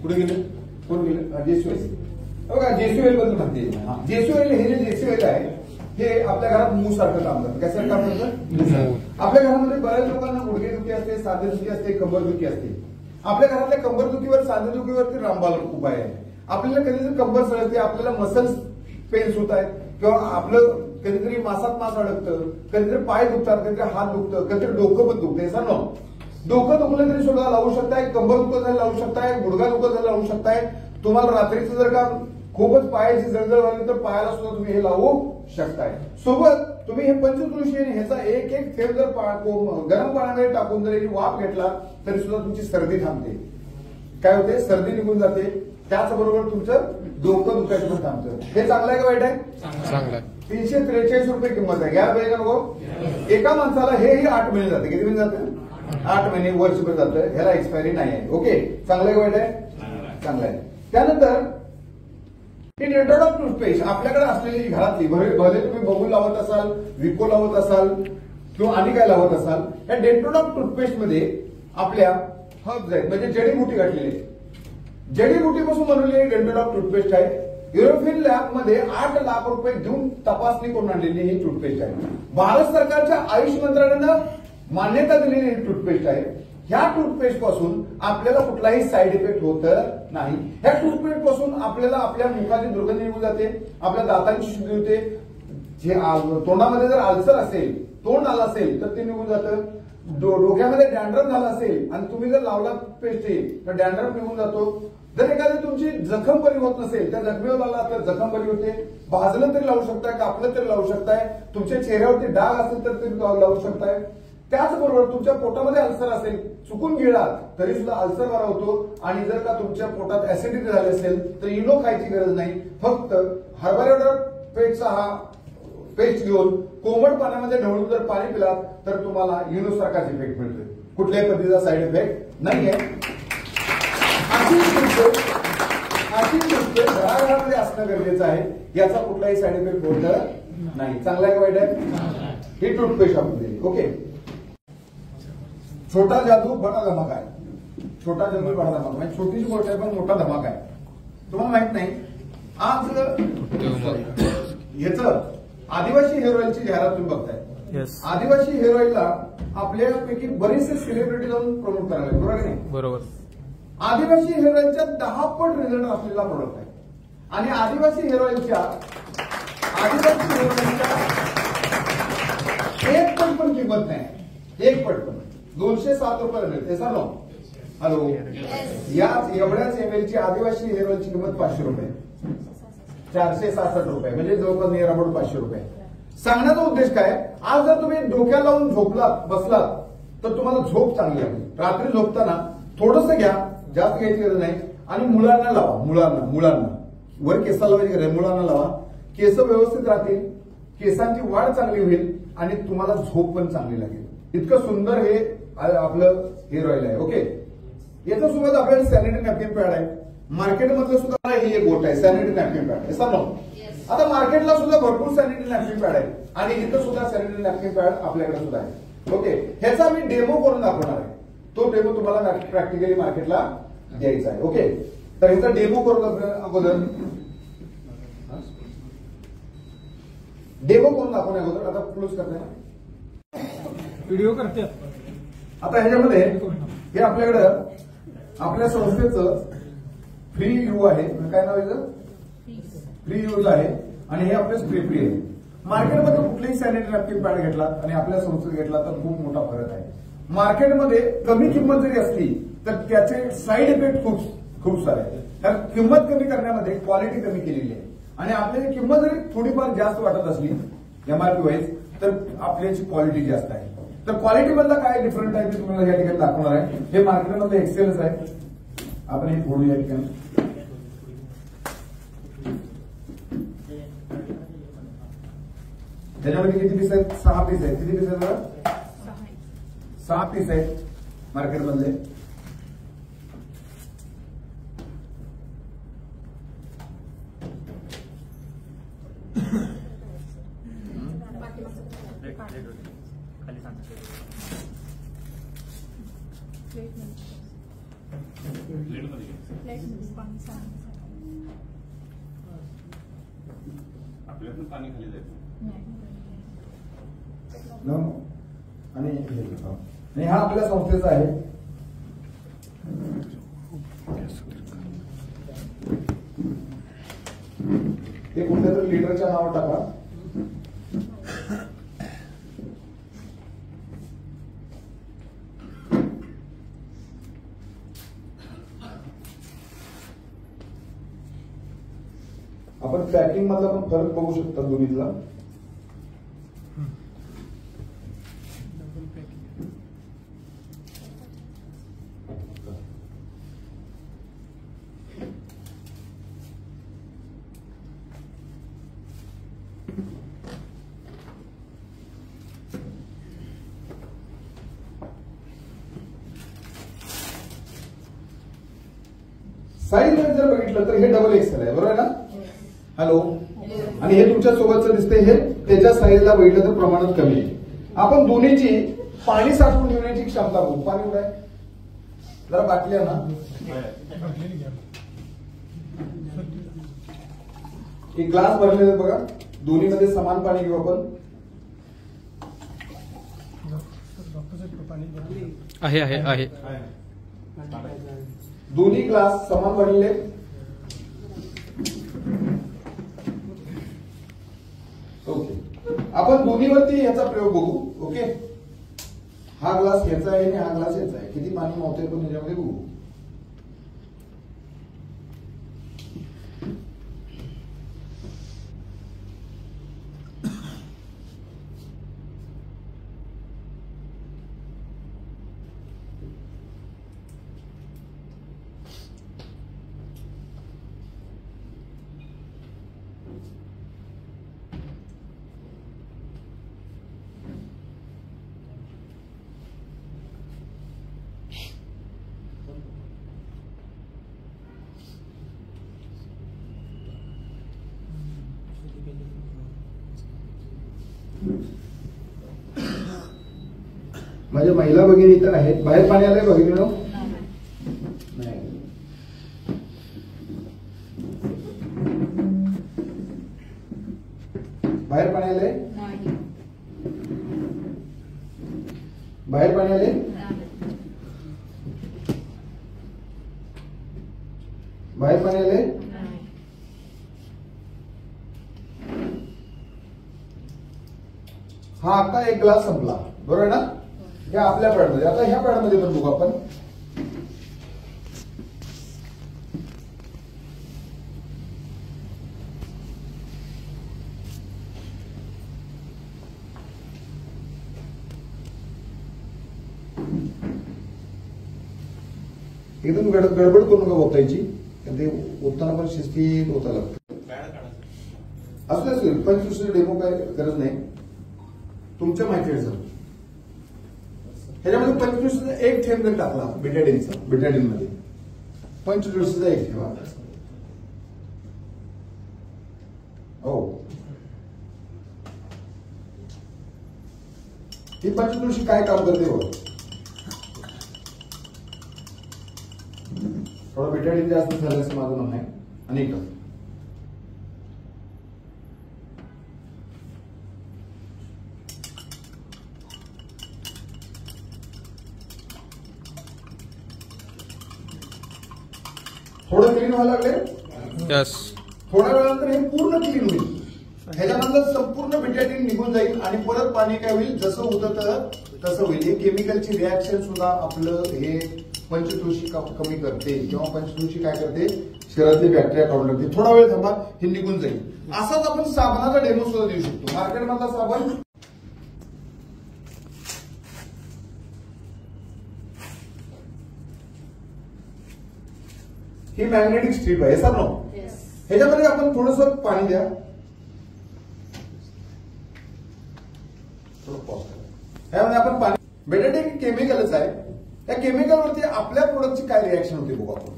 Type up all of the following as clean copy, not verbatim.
कुठे गेले, कोण गेले, जेसीओएल बघा, जेसीओएल बद्दल माहिती आहे. जेसीओएल हे जे जेसीओएल आहे हे आपल्या घरात मूळ सारखं काम करतं. कसं काम करतं? आपल्या घरामध्ये बऱ्याच लोकांना गुडघेदुखी असते, सांधेदुखी असते, कंबरदुखी असते. आपल्या घरातल्या कंबरदुखीवर, सांधेदुखीवरती रामबाण उपाय आहे. आपल्याला कधीतरी कंबर सळते, आपल्याला मसल्स पेन्स होत आहेत, किंवा आपलं कधीतरी मासात मास अडकतं, कधीतरी पाय दुखतात, कधीतरी हात दुखतं, कधीतरी डोकं पण दुखतं. असं न डोकं दुखलं तरी सुद्धा लावू शकताय, कंबर दुखत झालं लावू शकताय, गुडघा दुखत झालं लावू शकताय. तुम्हाला रात्रीचं जर का खूपच पायाची जळजळ झाली तर पायाला सुद्धा तुम्ही हे लावू शकताय. सोबत तुम्ही हे पंचकृषी ह्याचा एक एक थेंब जर गरम पाण्यामध्ये टाकून जर वाफ घेतला तरी सुद्धा तुमची सर्दी थांबते. काय होते? सर्दी निघून जाते. त्याचबरोबर तुमचं डोकं दुखायचं पण थांबतं. हे चांगलं आहे का वाईट आहे? चांगलं आहे. 343 रुपये किंमत आहे. घ्या पाहिजे का नको? एका माणसाला हेही 8 महिने जाते. किती महिने जातं? 8 महिने, वर्षभर जातं. ह्याला एक्सपायरी नाही आहे. ओके, चांगलं आहे का वाईट आहे? चांगलं आहे. त्यानंतर ही डेंटोडॉक टूथपेस्ट आपल्याकडे असलेली घरातली, भले तुम्ही बबूल लावत असाल, विको लावत असाल किंवा आणि काय लावत असाल, या डेंटोडॉक टूथपेस्ट मध्ये आपल्या हर्ब्स आहेत, म्हणजे जडीबुटी घातलेली. जडीबुटीपासून बनवलेली डेंटोडॉक टूथपेस्ट आहे. युरोपियन लॅबमध्ये 8 लाख रुपये देऊन तपासणी करून आणलेली ही टूथपेस्ट आहे. भारत सरकारच्या आयुष मंत्रालयानं मान्यता दिलेली ही टूथपेस्ट आहे. ह्या टूथपेस्ट पासून आपल्याला कुठलाही साईड इफेक्ट होत नाही. ह्या टूथपेस्ट पासून आपल्याला आपल्या मुखाची दुर्गंधी निघून जाते, आपल्या दातांची शुद्धी होते. जे तोंडामध्ये जर अल्सर असेल, तोंड आलं असेल तर ते निघून जातं. डोक्यामध्ये डॅन्ड्रफ झाला असेल आणि तुम्ही जर लावला पेस्ट तर डॅन्ड्रफ निघून जातो. जर एखादी तुमची जखम बरी होत नसेल, त्या जखमेवर लावला तर जखम बरी होते. भाजलं तरी लावू शकताय, कापलं तरी लावू शकताय, तुमच्या चेहऱ्यावरती डाग असेल तर ते लावू शकताय. त्याचबरोबर तुमच्या पोटामध्ये अल्सर असेल, चुकून गिळात तरी सुद्धा अल्सर बरा होतो. आणि जर का तुमच्या पोटात ऍसिडिटी झाली असेल तर इनो खायची गरज नाही. फक्त हरभरा पेस्टचा हा पेस्ट घेऊन कोमट पाण्यामध्ये ढवळून जर पाणी पिलात तर तुम्हाला इनो सारखाच इफेक्ट मिळतोय. कुठल्याही पद्धतीचा साईड इफेक्ट नाहीये. अशी गोष्ट घराघरामध्ये असणं गरजेचं आहे. याचा कुठलाही साईड इफेक्ट होत नाही. चांगला आहे का वाईट आहे? ही टूथपेस्ट आपण दिली. ओके, छोटा जादू बडा धमाका आहे. छोटा जादू बडा धमाका म्हणजे छोटीशी गोष्ट आहे पण मोठा धमाका आहे. तुम्हाला माहित नाही, आज ह्याचं आदिवासी हेअर ऑइलची जाहिरात तुम्ही बघताय. आदिवासी हेअर ऑइलला आपल्यापैकी बरेचसे सेलिब्रिटी जाऊन प्रमोट करायला, बरोबर की नाही? बरोबर. आदिवासी हेअर ऑइलच्या 10 पट रिझल्ट असलेला प्रोडक्ट आहे. आणि आदिवासी हेअर ऑइलच्या एक पट पण किंमत नाही. एक पट पण 207 रुपयाला मिळते. सांगा हॅलो, याच एवढ्याच एमएलची आदिवासी हेअर ऑइलची किंमत 500 रुपये, 466 रुपये, म्हणजे जवळपास नियर अबाउट 500 रुपये. सांगण्याचा उद्देश काय? आज जर तुम्ही डोक्याला लावून झोपलात, बसलात तर तुम्हाला झोप चांगली आहे. रात्री झोपताना थोडंसं घ्या, जास्त घ्यायची गरज नाही. आणि मुलांना लावा, मुलांना वर केसाला लावायची गरज, मुलांना लावा. केस व्यवस्थित राहतील, केसांची वाढ चांगली होईल आणि तुम्हाला झोप पण चांगली लागेल. इतकं सुंदर हे आपलं हेअर ऑइल आहे. ओके, याच्या सोबत आपल्याला सॅनिटरी नॅपकिन पॅड आहे. मार्केटमधलं सुद्धा ही एक गोष्ट आहे, सॅनिटरी नॅपकिन पॅड. समजा आता मार्केटला सुद्धा भरपूर सॅनिटरी नॅपकिन पॅड आहे आणि इथं सुद्धा सॅनिटरी नॅपकिन पॅड आपल्याकडे सुद्धा आहे. ओके, ह्याचा मी डेमो करून दाखवणार आहे. तो डेमो तुम्हाला प्रॅक्टिकली मार्केटला द्यायचा आहे. ओके, तर ह्याचा डेमो करून अगोदर दाखवण्या अगोदर आता क्लोज करते ना, व्हिडिओ करते. आता ह्याच्यामध्ये हे आपल्याकडं आपल्या संस्थेचं फ्री यू आहे. काय नाव आहे? फ्री यूज आहे. आणि हे आपलं स्प्रे फ्री आहे. मार्केटमध्ये कुठलेही सॅनिटरी नॅपकिन पॅड घेतला आणि आपल्या संस्थेत घेतला तर खूप मोठा फरक आहे. मार्केटमध्ये कमी किंमत जरी असली तर त्याचे साईड इफेक्ट खूप सारे आहेत. तर किंमत कमी करण्यामध्ये क्वालिटी कमी केलेली आहे. आणि आपल्याला किंमत जरी थोडीफार जास्त वाटत असली एमआरपी वाईज तर आपल्याची क्वालिटी जास्त आहे. तर क्वालिटी मधला काय डिफरंट आहे ते तुम्हाला या ठिकाणी दाखवणार आहे. हे मार्केटमधलं एक्सेलच आहे. आपण हे फोडू या ठिकाणी. त्याच्यामध्ये किती पीस आहेत? 6 पीस आहेत. किती पीस आहेत? 6 पीस आहेत मार्केटमधले. आपल्यातून पाणी खाली जायचं आणि हा आपल्या संस्थेचा आहे. ते कुठल्या तरी लिटरच्या नावावर टाका. आपण पॅकिंग मधला पण फरक बघू शकता दोन्हीतला. साईज जर बघितलं तर हे डबल एक्सेल आहे, बरोबर आहे ना? हॅलो. आणि हे तुमच्या सोबतचं दिसते, हे त्याच्या साईजला बघितलं तर प्रमाणात कमी आहे. आपण दोन्हीची पाणी साठवून ठेवण्याची क्षमता बघू. पाणी कुठे आहे? जरा बाटल्या ना, एक ग्लास भरलेले बघा. दोन्हीमध्ये समान पाणी घेऊ आपण. आहे आहे आहे. दोन्ही ग्लास समान भरलेले. ओके. आपण दोन्हीवरती याचा प्रयोग बघू. ओके. हा ग्लास ह्याचा आहे आणि हा ग्लास ह्याचा आहे. किती पाणी मावतंय पण ह्याच्यामध्ये बघू. माझ्या महिला भगिनी इतर आहेत. बाहेर पाणी आलंय भगिनीनो? नाही. बाहेर पाणी आलंय? बाहेर पाणी आले? बाहेर पाणी आले? हा आता एक ग्लास संपला, बरोबर आहे ना? या आपल्या पॅडमध्ये. आता ह्या पॅडमध्ये पण बघू आपण. एकदम गडबड करू नका ओतायची, ते ओतताना पण शिस्तीत ओता लागतं. असं असेल 25 डेमो काय गरज नाही, तुमच्या माहिती सर. ह्याच्यामध्ये 25 एक थेंब जर टाकला बिटाडीनचा, बिटाडीन मध्ये 25 एक ठेवा. हो, ही 25 काय काम करते हो? थोडं बिटाडीन जास्त झालं असं माझं म्हणणं आहे. आणि थोडं क्लीन व्हायला लागले. यस. थोड्या वेळानंतर हे पूर्ण क्लीन होईल. ह्याच्यानंतर संपूर्ण बिटाडीन निघून जाईल आणि परत पाणी काय होईल, जसं होतं तसं होईल. हे केमिकलची रिॲक्शन सुद्धा आपलं हे पंचतुळशी कमी करते किंवा पंचतुळशी काय करते, शरीरातले बॅक्टेरिया काढून टाकते. थोडा वेळ थांबा, हे निघून जाईल. असाच आपण साबणाचा डेमो सुद्धा देऊ शकतो. मार्केटमधला साबण ही मॅग्नेटिक स्ट्रीप आहे सर. नो, ह्याच्यामध्ये आपण थोडस पाणी द्या. ह्यामध्ये आपण पाणी, बेटाडीन केमिकलच आहे. या केमिकलवरती आपल्या प्रोडक्टची काय रिॲक्शन होते बघू आपण.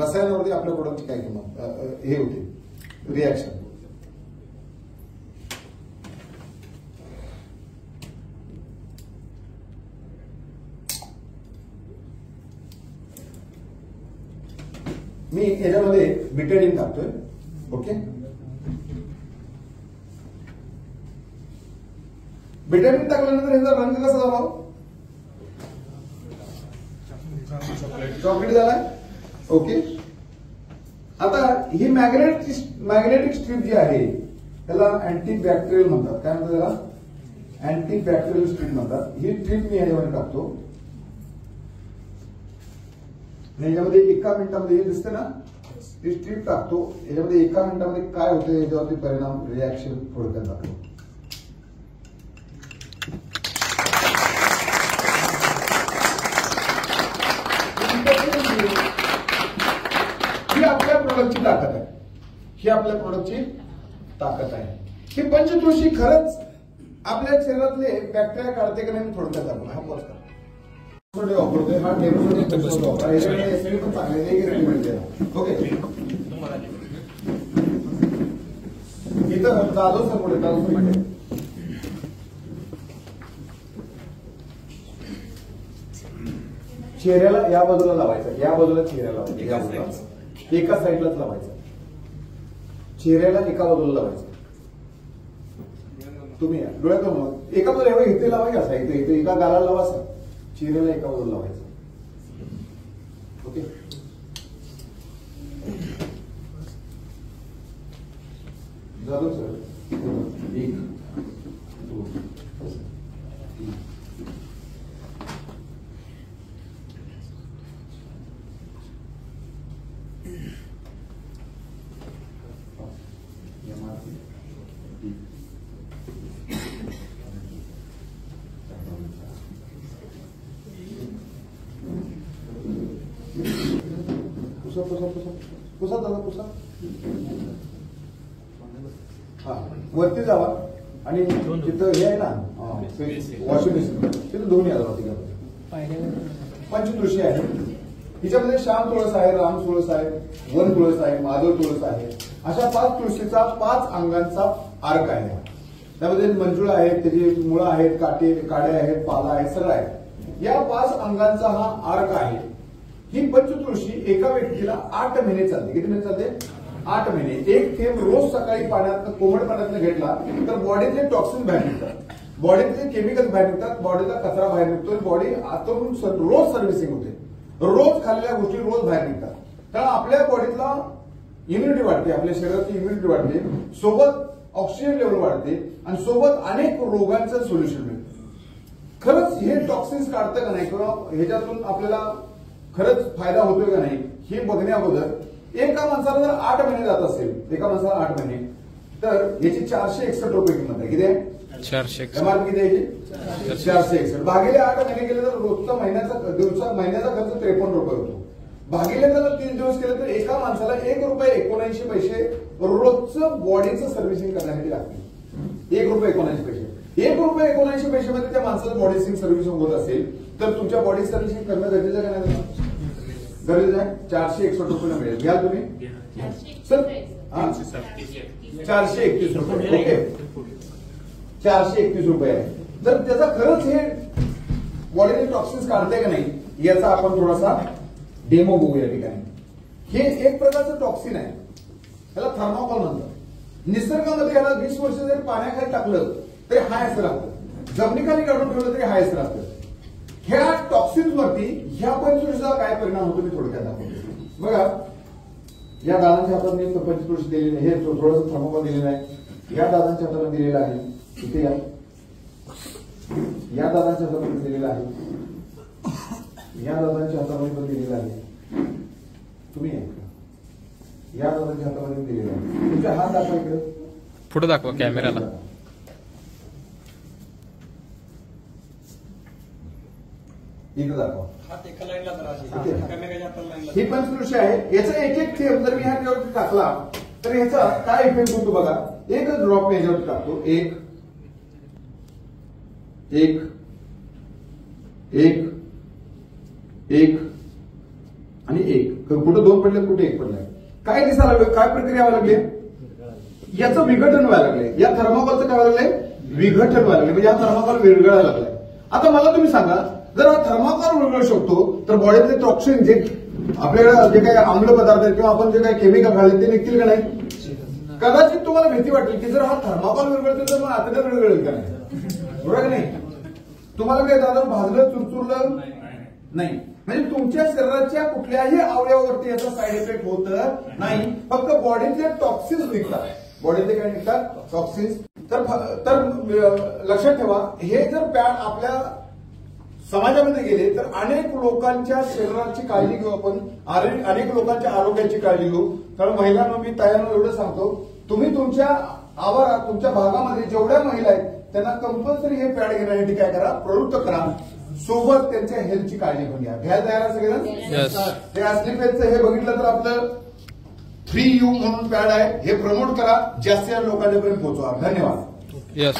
रसायनावरती आपल्या प्रोडक्टची काय किंमत हे होते रिॲक्शन. मी याच्यामध्ये बिटाडीन टाकतोय. ओके, बिटाडीन टाकल्यानंतर ह्याचा रंग कसा झाला? चॉकलेट झालाय. ओके, आता ही मॅग्नेटिक स्ट्रीप जी आहे त्याला अँटी बॅक्टेरियल म्हणतात. काय म्हणतात त्याला? अँटी बॅक्टेरियल स्ट्रीप म्हणतात. ही स्ट्रीप मी ह्याच्यामध्ये टाकतो. याच्यामध्ये एका मिनिटामध्ये हे दिसते ना, ती स्ट्रीप टाकतो. याच्यामध्ये एका मिनिटामध्ये काय होते याच्यावरती परिणाम, रिॲक्शन थोडक्यात दाखवतो. ही आपल्या प्रोडक्टची ताकद आहे. ही आपल्या प्रोडक्टची ताकद आहे. ही पंचतुळशी खरंच आपल्या शरीरातले बॅक्टेरिया काढते का नाही थोडक्यात दाखवतो. हा पोस्ट वापरतोय. हा टेबल पण चांगले मिळते. ओके, इथं जाधव सर पुढे जाधव चेहऱ्याला या बाजूला लावायचं, या बाजूला चेहऱ्याला लावायचं, या बाजूला एका साईडलाच लावायचं. चेहऱ्याला एका बाजूला लावायचं. तुम्ही डोळ्यात एका बाजूला एवढं इथे लावायचं, असा इथे इथे एका गालाला लावायचा, चेहऱ्याला एका बाजूला लावायचं. ओके, झालं सर. 1 2 3 पुसा दादा पुसा. हा, वरती जावा आणि तिथं हे आहे ना वॉशिंग मशीन, तिथं दोन्ही आला होती. पंचतुळशी आहे. हिच्यामध्ये श्याम तुळस आहे, राम तुळस आहे, वन तुळस आहे, माधव तुळस आहे. अशा 5 तुळशीचा 5 अंगांचा आर्क आहे. त्यामध्ये मंजुळा आहेत, त्याची मुळं आहेत, काड्या आहेत, पाला आहेत, सगळं आहे. या 5 अंगांचा हा आर्क आहे. ही पंचतुळशी एका व्यक्तीला 8 महिने चालते. किती महिने चालते? 8 महिने. एक थेंब रोज सकाळी पाण्यात कोमट पाण्यातून घेतला तर बॉडीतले टॉक्सिन बाहेर निघतात, बॉडीतले केमिकल बाहेर निघतात, बॉडीचा कचरा बाहेर निघतो, बॉडी आतून रोज सर्व्हिसिंग होते. रोज खाल्लेल्या गोष्टी रोज बाहेर निघतात. कारण आपल्या बॉडीतला इम्युनिटी वाढते, आपल्या शरीराची इम्युनिटी वाढते, सोबत ऑक्सिजन लेवल वाढते आणि सोबत अनेक रोगांचं सोल्युशन मिळतं. खरंच हे टॉक्सिन्स काढतं का नाही किंवा ह्याच्यातून आपल्याला खरंच फायदा होतोय का नाही हे बघण्या अगोदर एका माणसाला जर 8 महिने जात असेल, एका माणसाला 8 महिने, तर याची 461 रुपये किंमत आहे. किती आहे? 461. एमआरपी किती आहे? 461 भागिले 8 महिने केले तर रोजचा महिन्याचा खर्च 53 रुपये होतो. भागिले त्याला 30 दिवस केले तर एका माणसाला 1 रुपये 79 पैसे रोजचं बॉडीचं सर्व्हिसिंग करण्यासाठी लागते. 1 रुपये 79 पैसे. 1 रुपये 79 पैशामध्ये त्या माणसाला बॉडी सर्व्हिसिंग होत असेल तर तुमच्या बॉडी सर्व्हिसिंग करणं गरजेचं का नाही? गरजेचं आहे. 461 रुपये मिळेल. घ्या तुम्ही सर. 431 रुपये. ओके, 431 रुपये आहे. जर त्याचा खरंच हे बॉडीने टॉक्सिन्स काढते का नाही याचा आपण थोडासा डेमो बघू या ठिकाणी. हे एक प्रकारचं टॉक्सिन आहे, त्याला थर्माकोल म्हणतात. निसर्गामध्ये याला 20 वर्ष जरी पाण्याखाली टाकलं तरी हाय असं राहतं, जमिनीखाली काढून ठेवलं तरी हाय असं राहतं. ह्या टॉक्सिन्स वरती ह्या पंचतुळशीचा काय परिणाम होतो मी थोडक्यात दाखवतो. बघा, या दादांच्या हातात मी पंचतुळशी दिलेली आहे, हे थोडंसं थर्माकोल दिलेलं आहे. या दादांच्या हातात दिलेलं आहे, इथे या दादांच्या हातात दिलेलं आहे, या दादांच्या हातामध्ये पण दिलेलं आहे. तुम्ही या दादांच्या हातामध्ये दिलेलं आहे. तुमचा हात दाखवा इकडे, पुढे दाखवा कॅमेराला. इकडे दाखवा. ही पंचतुळशी आहे. याचा एक थेंब जर मी ह्याच्यावरती टाकला तर ह्याचा काय इफेक्ट होतो बघा. एकच ड्रॉप ह्याच्यावरती टाकतो. एक एक एक एक आणि एक. कुठं 2 पडले, कुठे 1 पडलाय. काय दिसायला लागलं, काय प्रक्रिया व्हायला लागली? याचं विघटन व्हायला लागले. या थर्माकोलचं काय व्हायला लागलंय? विघटन व्हायला लागले. म्हणजे हा थर्माकोल विरघळायला लागलाय. आता मला तुम्ही सांगा, जर हा थर्माकोल विरघळू शकतो तर बॉडीतले टॉक्सिन जे आपल्याकडे जे काही अंमल पदार्थ आहेत किंवा आपण जे काही केमिकल घालले ते निघतील का नाही? कदाचित तुम्हाला भीती वाटेल की जर हा थर्माकोल विरघळतो तर मग आता विरघळेल का नाही? बरोबर की नाही? तुम्हाला काय झालं, भाजलं, चुरचुरलं नाही. म्हणजे तुमच्या शरीराच्या कुठल्याही अवयवावरती याचा साईड इफेक्ट होत नाही. फक्त बॉडीतले टॉक्सिन्स निघतात. बॉडीतले काय निघतात? टॉक्सिन्स. तर लक्षात ठेवा, हे जर पॅड आपल्या समाजामध्ये गेले तर अनेक लोकांच्या शरीराची काळजी घेऊ आपण, अनेक लोकांच्या आरोग्याची काळजी घेऊ. कारण महिलांना मी तयार एवढं सांगतो, तुम्ही तुमच्या आवारात, तुमच्या भागामध्ये जेवढ्या महिला आहेत त्यांना कंपल्सरी हे पॅड घेण्यासाठी काय करा, प्रवृत्त करा. सोबत त्यांच्या हेल्थची काळजी पण घ्या. घ्यायला तयार आहे सगळेजण? ते स्लीपेजचं हे बघितलं तर आपलं 3U म्हणून पॅड आहे, हे प्रमोट करा, जास्तीत जास्त लोकांपर्यंत पोहोचवा. धन्यवाद. यस.